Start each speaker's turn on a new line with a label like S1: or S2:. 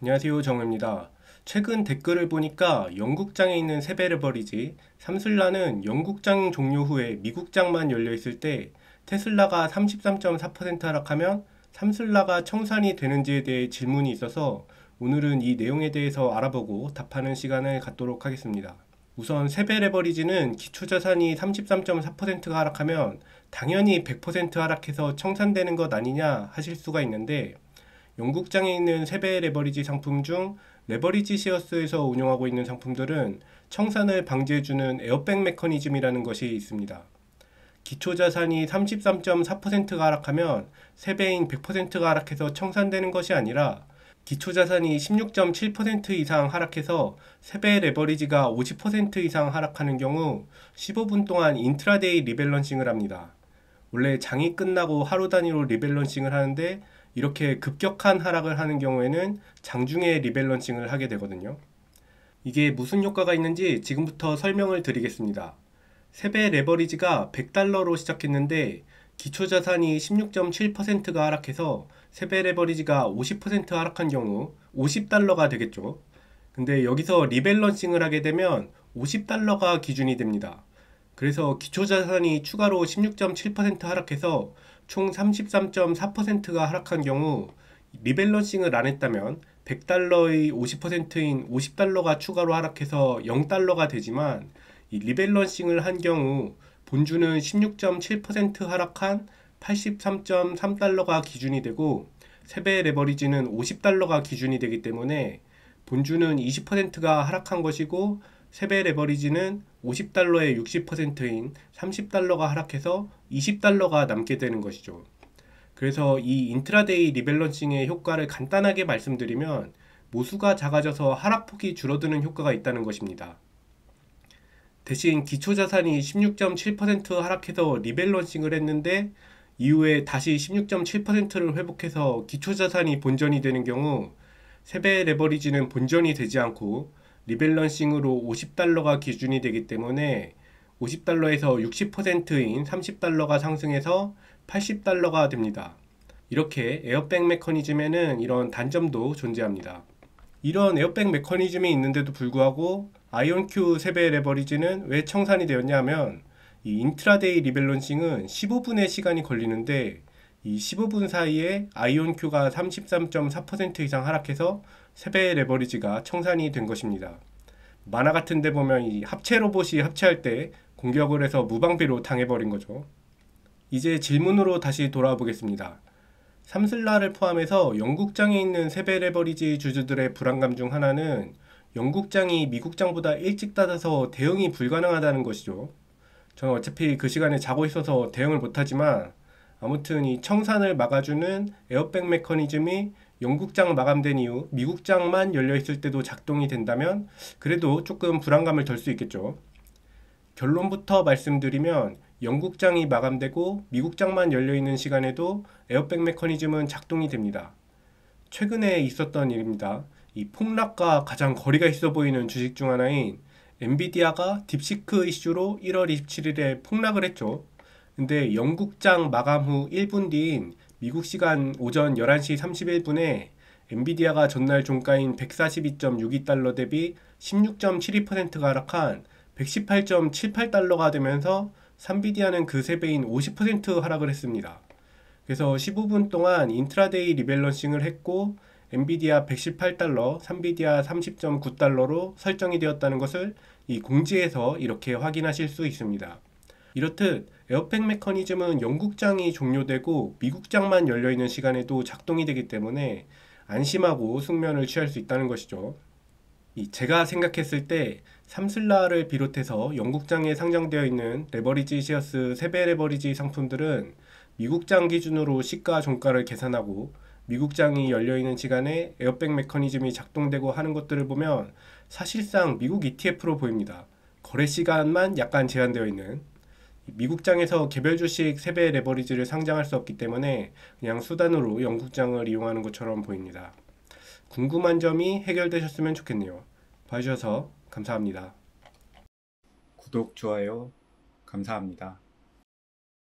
S1: 안녕하세요, 정우입니다. 최근 댓글을 보니까 영국장에 있는 세베르버리지, 삼슬라는 영국장 종료 후에 미국장만 열려 있을 때 테슬라가 33.4% 하락하면 삼슬라가 청산이 되는지에 대해 질문이 있어서 오늘은 이 내용에 대해서 알아보고 답하는 시간을 갖도록 하겠습니다. 우선 세베레버리지는 기초자산이 33.4%가 하락하면 당연히 100% 하락해서 청산되는 것 아니냐 하실 수가 있는데, 영국장에 있는 세배 레버리지 상품 중 레버리지 시어스에서 운용하고 있는 상품들은 청산을 방지해주는 에어백 메커니즘이라는 것이 있습니다. 기초자산이 33.4%가 하락하면 세배인 100%가 하락해서 청산되는 것이 아니라 기초자산이 16.7% 이상 하락해서 세배 레버리지가 50% 이상 하락하는 경우 15분 동안 인트라데이 리밸런싱을 합니다. 원래 장이 끝나고 하루 단위로 리밸런싱을 하는데 이렇게 급격한 하락을 하는 경우에는 장중에 리밸런싱을 하게 되거든요. 이게 무슨 효과가 있는지 지금부터 설명을 드리겠습니다. 세배 레버리지가 100달러로 시작했는데 기초자산이 16.7%가 하락해서 세배 레버리지가 50% 하락한 경우 50달러가 되겠죠. 근데 여기서 리밸런싱을 하게 되면 50달러가 기준이 됩니다. 그래서 기초자산이 추가로 16.7% 하락해서 총 33.4%가 하락한 경우 리밸런싱을 안 했다면 100달러의 50%인 50달러가 추가로 하락해서 0달러가 되지만, 이 리밸런싱을 한 경우 본주는 16.7% 하락한 83.3달러가 기준이 되고 세배 레버리지는 50달러가 기준이 되기 때문에 본주는 20%가 하락한 것이고 세배 레버리지는 50달러의 60%인 30달러가 하락해서 20달러가 남게 되는 것이죠. 그래서 이 인트라데이 리밸런싱의 효과를 간단하게 말씀드리면 모수가 작아져서 하락폭이 줄어드는 효과가 있다는 것입니다. 대신 기초자산이 16.7% 하락해서 리밸런싱을 했는데 이후에 다시 16.7%를 회복해서 기초자산이 본전이 되는 경우 세배 레버리지는 본전이 되지 않고 리밸런싱으로 50달러가 기준이 되기 때문에 50달러에서 60%인 30달러가 상승해서 80달러가 됩니다. 이렇게 에어백 메커니즘에는 이런 단점도 존재합니다. 이런 에어백 메커니즘이 있는데도 불구하고 아이온큐 세배 레버리지는 왜 청산이 되었냐 하면, 이 인트라데이 리밸런싱은 15분의 시간이 걸리는데 이 15분 사이에 아이온큐가 33.4% 이상 하락해서 세배 레버리지가 청산이 된 것입니다. 만화 같은 데 보면 이 합체 로봇이 합체할 때 공격을 해서 무방비로 당해버린 거죠. 이제 질문으로 다시 돌아와 보겠습니다. 삼슬라를 포함해서 영국장에 있는 세배 레버리지 주주들의 불안감 중 하나는 영국장이 미국장보다 일찍 닫아서 대응이 불가능하다는 것이죠. 저는 어차피 그 시간에 자고 있어서 대응을 못하지만, 아무튼 이 청산을 막아주는 에어백 메커니즘이 영국장 마감된 이후 미국장만 열려있을 때도 작동이 된다면 그래도 조금 불안감을 덜 수 있겠죠. 결론부터 말씀드리면 영국장이 마감되고 미국장만 열려있는 시간에도 에어백 메커니즘은 작동이 됩니다. 최근에 있었던 일입니다. 이 폭락과 가장 거리가 있어 보이는 주식 중 하나인 엔비디아가 딥시크 이슈로 1월 27일에 폭락을 했죠. 근데 영국장 마감 후 1분 뒤인 미국 시간 오전 11시 31분에 엔비디아가 전날 종가인 142.62달러 대비 16.72%가 하락한 118.78달러가 되면서 삼비디아는 그 3배인 50% 하락을 했습니다. 그래서 15분 동안 인트라데이 리밸런싱을 했고 엔비디아 118달러, 삼비디아 30.9달러로 설정이 되었다는 것을 이 공지에서 이렇게 확인하실 수 있습니다. 이렇듯 에어백 메커니즘은 영국장이 종료되고 미국장만 열려있는 시간에도 작동이 되기 때문에 안심하고 숙면을 취할 수 있다는 것이죠. 제가 생각했을 때 삼슬라를 비롯해서 영국장에 상장되어 있는 레버리지 시어스 세배 레버리지 상품들은 미국장 기준으로 시가 종가를 계산하고 미국장이 열려있는 시간에 에어백 메커니즘이 작동되고 하는 것들을 보면 사실상 미국 ETF로 보입니다. 거래 시간만 약간 제한되어 있는, 미국장에서 개별 주식 세배 레버리지를 상장할 수 없기 때문에 그냥 수단으로 영국장을 이용하는 것처럼 보입니다. 궁금한 점이 해결되셨으면 좋겠네요. 봐주셔서 감사합니다. 구독, 좋아요 감사합니다.